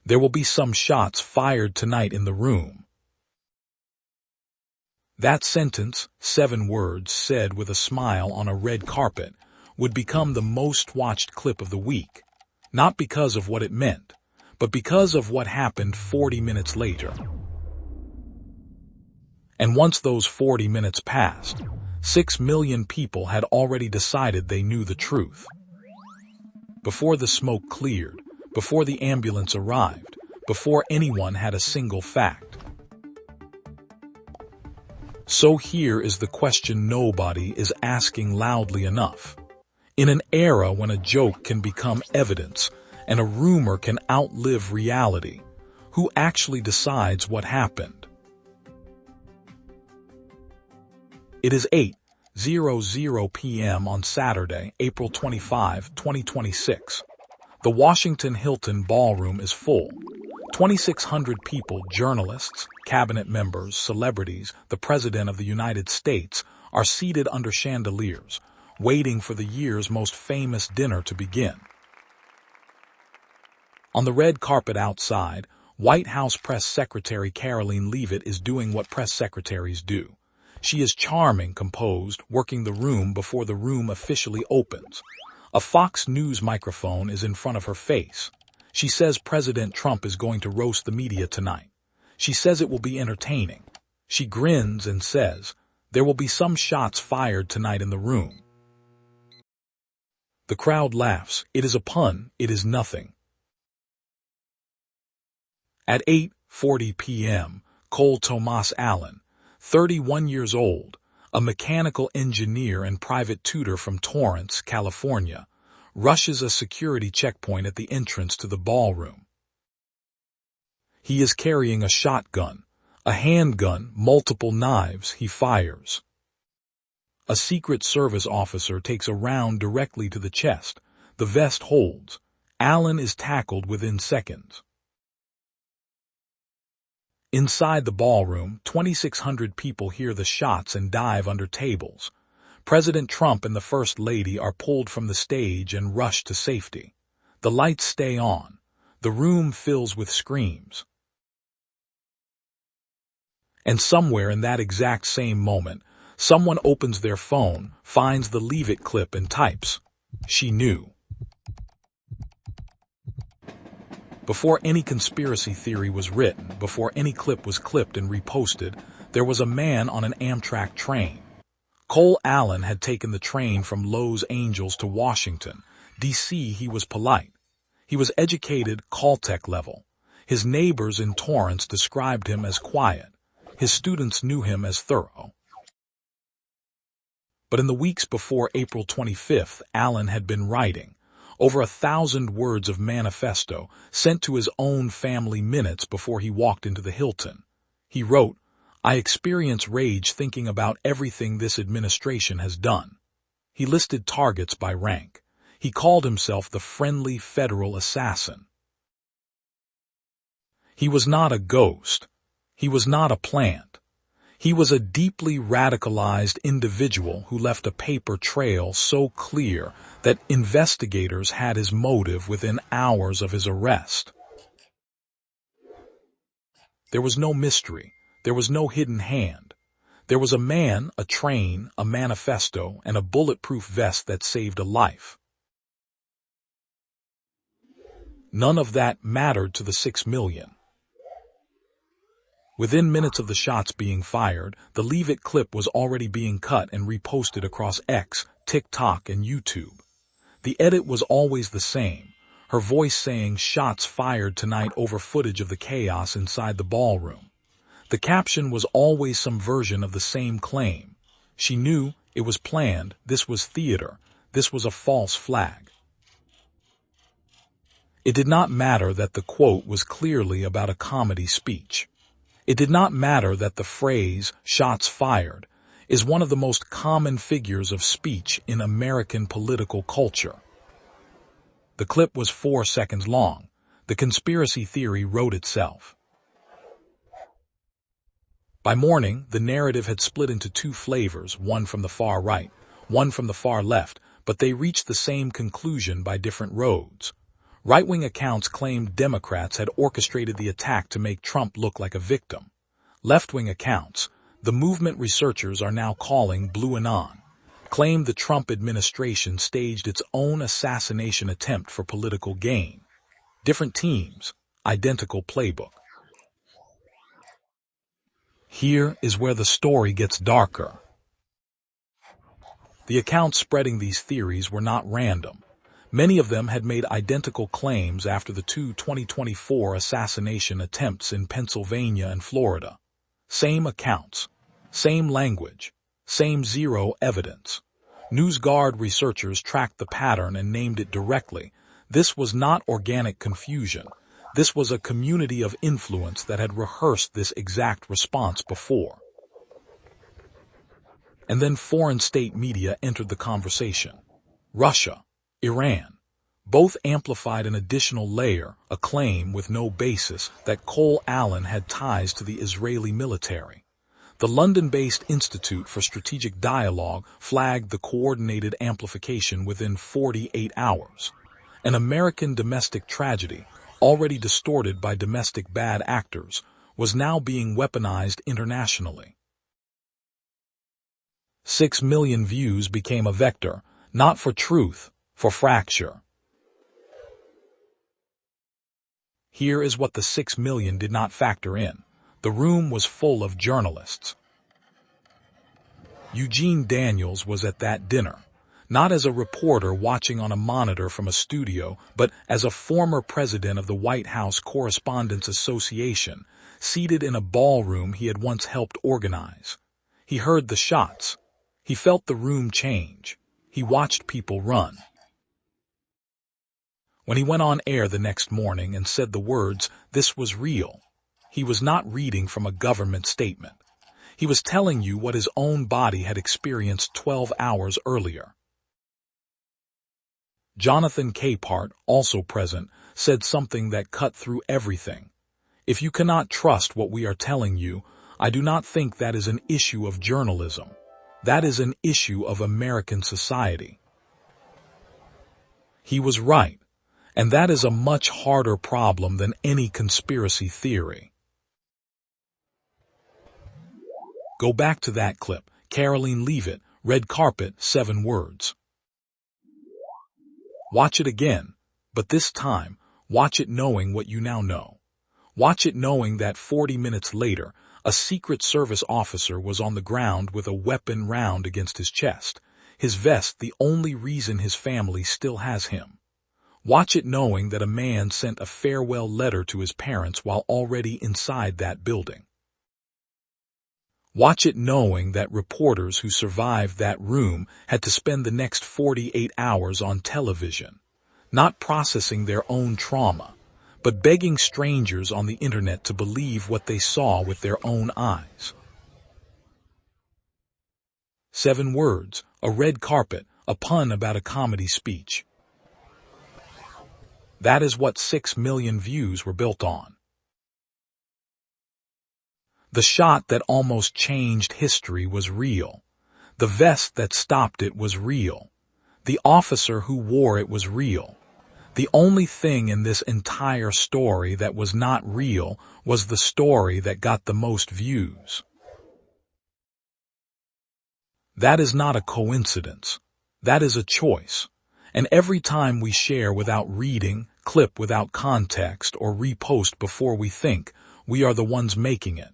There will be some shots fired tonight in the room. That sentence, 7 words said with a smile on a red carpet, would become the most watched clip of the week, not because of what it meant, but because of what happened 40 minutes later. And once those 40 minutes passed, 6 million people had already decided they knew the truth. Before the smoke cleared, before the ambulance arrived, before anyone had a single fact. So here is the question nobody is asking loudly enough. In an era when a joke can become evidence and a rumor can outlive reality, who actually decides what happened? It is 8:00 p.m. on Saturday, April 25, 2026. The Washington Hilton Ballroom is full. 2,600 people, journalists, cabinet members, celebrities, the President of the United States, are seated under chandeliers, waiting for the year's most famous dinner to begin. On the red carpet outside, White House Press Secretary Karoline Leavitt is doing what press secretaries do. She is charming, composed, working the room before the room officially opens. A Fox News microphone is in front of her face. She says President Trump is going to roast the media tonight. She says it will be entertaining. She grins and says, "There will be some shots fired tonight in the room." The crowd laughs. It is a pun. It is nothing. At 8:40 p.m., Cole Thomas Allen, 31 years old, a mechanical engineer and private tutor from Torrance, California, rushes a security checkpoint at the entrance to the ballroom. He is carrying a shotgun, a handgun, multiple knives. He fires. A Secret Service officer takes a round directly to the chest. The vest holds. Allen is tackled within seconds. Inside the ballroom, 2,600 people hear the shots and dive under tables. President Trump and the First Lady are pulled from the stage and rushed to safety. The lights stay on. The room fills with screams. And somewhere in that exact same moment, someone opens their phone, finds the Leavitt clip and types, "She knew." Before any conspiracy theory was written, before any clip was clipped and reposted, there was a man on an Amtrak train. Cole Allen had taken the train from Los Angeles to Washington, D.C. He was polite. He was educated, Caltech level. His neighbors in Torrance described him as quiet. His students knew him as thorough. But in the weeks before April 25th, Allen had been writing over 1,000 words of manifesto sent to his own family minutes before he walked into the Hilton. He wrote, "I experience rage thinking about everything this administration has done." He listed targets by rank. He called himself the friendly federal assassin. He was not a ghost. He was not a plant. He was a deeply radicalized individual who left a paper trail so clear that investigators had his motive within hours of his arrest. There was no mystery. There was no hidden hand. There was a man, a train, a manifesto, and a bulletproof vest that saved a life. None of that mattered to the 6 million. Within minutes of the shots being fired, the Leavitt clip was already being cut and reposted across X, TikTok, and YouTube. The edit was always the same, her voice saying "shots fired tonight" over footage of the chaos inside the ballroom. The caption was always some version of the same claim. She knew, it was planned, this was theater, this was a false flag. It did not matter that the quote was clearly about a comedy speech. It did not matter that the phrase, "shots fired," is one of the most common figures of speech in American political culture. The clip was 4 seconds long. The conspiracy theory wrote itself. By morning, the narrative had split into 2 flavors, one from the far right, one from the far left, but they reached the same conclusion by different roads. Right-wing accounts claimed Democrats had orchestrated the attack to make Trump look like a victim. Left-wing accounts, the movement researchers are now calling Blue Anon, claimed the Trump administration staged its own assassination attempt for political gain. Different teams, identical playbook. Here is where the story gets darker. The accounts spreading these theories were not random. Many of them had made identical claims after the two 2024 assassination attempts in Pennsylvania and Florida. Same accounts, same language, same zero evidence. NewsGuard researchers tracked the pattern and named it directly. This was not organic confusion. This was a community of influence that had rehearsed this exact response before. And then foreign state media entered the conversation. Russia, Iran, both amplified an additional layer, a claim with no basis, that Cole Allen had ties to the Israeli military. The London-based Institute for Strategic Dialogue flagged the coordinated amplification within 48 hours. An American domestic tragedy, already distorted by domestic bad actors, was now being weaponized internationally. 6 million views became a vector, not for truth, for fracture. Here is what the 6 million did not factor in. The room was full of journalists. Eugene Daniels was at that dinner, not as a reporter watching on a monitor from a studio, but as a former president of the White House Correspondents Association, seated in a ballroom he had once helped organize. He heard the shots. He felt the room change. He watched people run. When he went on air the next morning and said the words, "This was real," he was not reading from a government statement. He was telling you what his own body had experienced 12 hours earlier. Jonathan Capehart, also present, said something that cut through everything. "If you cannot trust what we are telling you, I do not think that is an issue of journalism. That is an issue of American society." He was right. And that is a much harder problem than any conspiracy theory. Go back to that clip. Karoline Leavitt, red carpet, 7 words. Watch it again, but this time, watch it knowing what you now know. Watch it knowing that 40 minutes later, a Secret Service officer was on the ground with a weapon round against his chest, his vest the only reason his family still has him. Watch it knowing that a man sent a farewell letter to his parents while already inside that building. Watch it knowing that reporters who survived that room had to spend the next 48 hours on television, not processing their own trauma, but begging strangers on the internet to believe what they saw with their own eyes. 7 words, a red carpet, a pun about a comedy speech. That is what 6 million views were built on. The shot that almost changed history was real. The vest that stopped it was real. The officer who wore it was real. The only thing in this entire story that was not real was the story that got the most views. That is not a coincidence. That is a choice. And every time we share without reading, clip without context, or repost before we think, we are the ones making it.